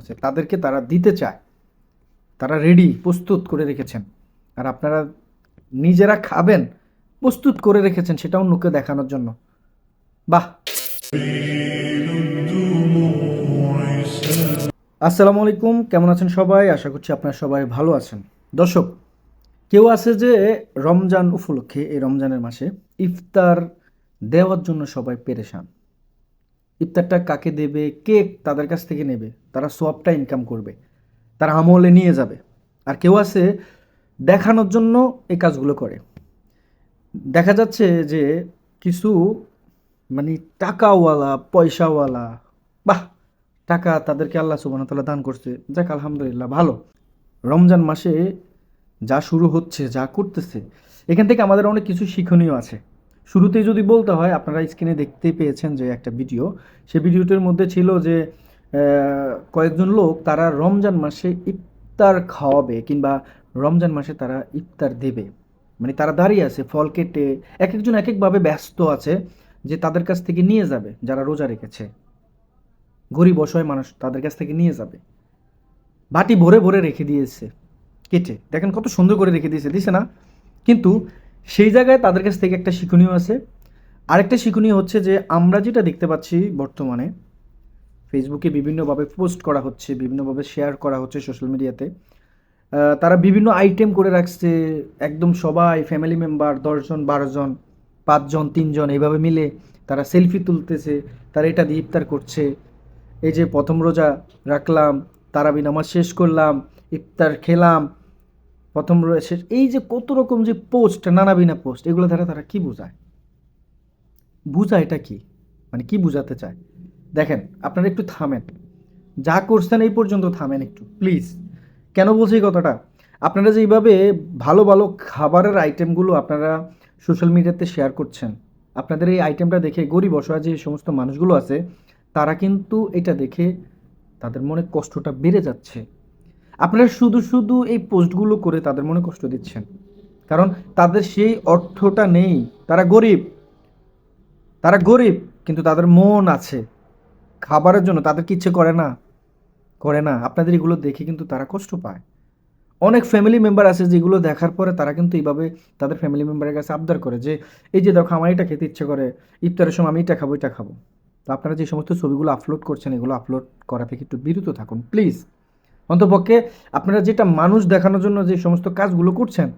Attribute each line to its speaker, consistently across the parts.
Speaker 1: আছে তাদেরকে তারা দিতে চায়, তারা রেডি প্রস্তুত করে রেখেছেন। আর আপনারা নিজেরা খাবেন, প্রস্তুত করে রেখেছেন সেটা অন্যকে দেখানোর জন্য। বাহ! আসসালামু আলাইকুম, কেমন আছেন সবাই? আশা করছি আপনারা সবাই ভালো আছেন। দর্শক, কেউ আছে যে রমজান উপলক্ষে এই রমজানের মাসে ইফতার দেওয়ার জন্য সবাই পেরেশান। ইফতারটা কাকে দেবে, কে তাদের কাছ থেকে নেবে, তারা সওয়াবটা ইনকাম করবে, তারা আমলে নিয়ে যাবে। আর কেউ আছে দেখানোর জন্য এই কাজগুলো করে। দেখা যাচ্ছে যে কিছু মানে টাকাওয়ালা, পয়সাওয়ালা, বাহ! টাকা তাদেরকে আল্লাহ সুবহানাহু ওয়া তাআলা দান করছে। যাক আলহামদুলিল্লাহ, ভালো। রমজান মাসে যা শুরু হচ্ছে, যা করতেছে, এখান থেকে আমাদের অনেক কিছু শিক্ষণীয় আছে। শুরুতেই যদি বলতে হয়, আপনারা স্ক্রিনে দেখতেই পেয়েছেন যে একটা ভিডিও, সেই ভিডিওটির মধ্যে ছিল যে কয়েকজন লোক তারা রমজান মাসে ইফতার খাওয়াবে কিংবা রমজান মাসে তারা ইফতার দেবে। মানে তারা দাঁড়িয়ে আছে ফল কেটে, এক একজন এক একভাবে ব্যস্ত আছে যে তাদের কাছ থেকে নিয়ে যাবে, যারা রোজা রেখেছে, গরিব অসহায় মানুষ তাদের কাছ থেকে নিয়ে যাবে। বাটি ভরে ভরে রেখে দিয়েছে কেটে, দেখেন কত সুন্দর করে রেখে দিয়েছে না? কিন্তু সেই জায়গায় তাদের কাছ থেকে একটা শিক্ষণীয় আছে। আরেকটা শিক্ষণীয় হচ্ছে যে আমরা যেটা দেখতে পাচ্ছি বর্তমানে ফেসবুকে বিভিন্নভাবে পোস্ট করা হচ্ছে, বিভিন্নভাবে শেয়ার করা হচ্ছে সোশ্যাল মিডিয়াতে। তারা বিভিন্ন আইটেম করে রাখছে, একদম সবাই ফ্যামিলি মেম্বার 10 জন 12 জন 5 জন 3 জন এইভাবে মিলে তারা সেলফি তুলতেছে, তারা এটা দিয়ে ইফতার করছে। এই যে প্রথম রোজা রাখলাম, তারাবি নামাজ শেষ করলাম, ইফতার খেলাম, প্রথম রোজা শেষ, এই যে কত রকম যে পোস্ট, নানাবিনা পোস্ট, এগুলো দ্বারা তারা কি বোঝায়? বুঝায় এটা কি? মানে কি বুঝাতে চায়? দেখেন, আপনারা একটু থামেন, যা করছেন এই পর্যন্ত থামেন একটু প্লিজ। কেন বলছি এই কথাটা? আপনারা যে এইভাবে ভালো ভালো খাবারের আইটেমগুলো আপনারা সোশ্যাল মিডিয়াতে শেয়ার করছেন, আপনাদের এই আইটেমটা দেখে গরিব অসহায় যে সমস্ত মানুষগুলো আছে তারা কিন্তু এটা দেখে তাদের মনে কষ্টটা বেড়ে যাচ্ছে। আপনারা শুধু শুধু এই পোস্টগুলো করে তাদের মনে কষ্ট দিচ্ছেন, কারণ তাদের সেই অর্থটা নেই। তারা গরিব, তারা গরিব, কিন্তু তাদের মন আছে খাবারের জন্য, তাদের কি ইচ্ছে করে না? করে না। আপনাদের এগুলো দেখে কিন্তু তারা কষ্ট পায়। অনেক ফ্যামিলি মেম্বার আছে যেগুলো দেখার পরে তারা কিন্তু এইভাবে তাদের ফ্যামিলি মেম্বারের কাছে আবদার করে যে এই যে দেখো আমার এটা খেতে ইচ্ছে করে, ইফতারের সময় আমি এটা খাবো এটা খাবো। তো আপনারা যে সমস্ত ছবিগুলো আপলোড করছেন এগুলো আপলোড করা থেকে একটু বিরত থাকুন প্লিজ। অন্তপক্ষে আপনারা যেটা মানুষ দেখানোর জন্য যে সমস্ত কাজগুলো করছেন,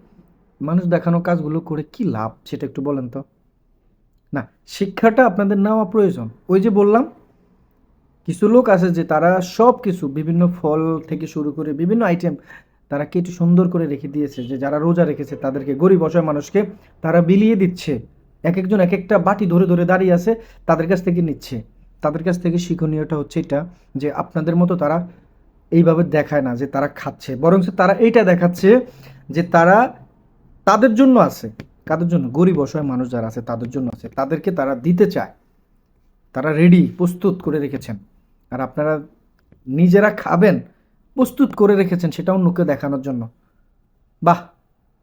Speaker 1: মানুষ দেখানোর কাজগুলো করে কি লাভ সেটা একটু বলেন তো। না, শিক্ষাটা আপনাদের নেওয়া প্রয়োজন। ওই যে বললাম, কিছু লোক আছে যে তারা সব কিছু বিভিন্ন ফল থেকে শুরু করে বিভিন্ন আইটেম তারা কেটে সুন্দর করে রেখে দিয়েছে, যে যারা রোজা রেখেছে তাদেরকে, গরিব অসহায় মানুষকে তারা বিলিয়ে দিচ্ছে। এক একজন এক একটা বাটি ধরে ধরে দাঁড়িয়ে আছে, তাদের কাছ থেকে নিচ্ছে। তাদের কাছ থেকে শিক্ষণীয়টা হচ্ছে এটা, যে আপনাদের মতো তারা এইভাবে দেখায় না যে তারা খাচ্ছে, বরং তারা এইটা দেখাচ্ছে যে তারা তাদের জন্য আছে। কাদের জন্য? গরিব অসহায় মানুষ যারা আছে তাদের জন্য আছে, তাদেরকে তারা দিতে চায়, তারা রেডি প্রস্তুত করে রেখেছেন। আর আপনারা নিজেরা খাবেন, প্রস্তুত করে রেখেছেন সেটা অন্যকে দেখানোর জন্য। বাহ!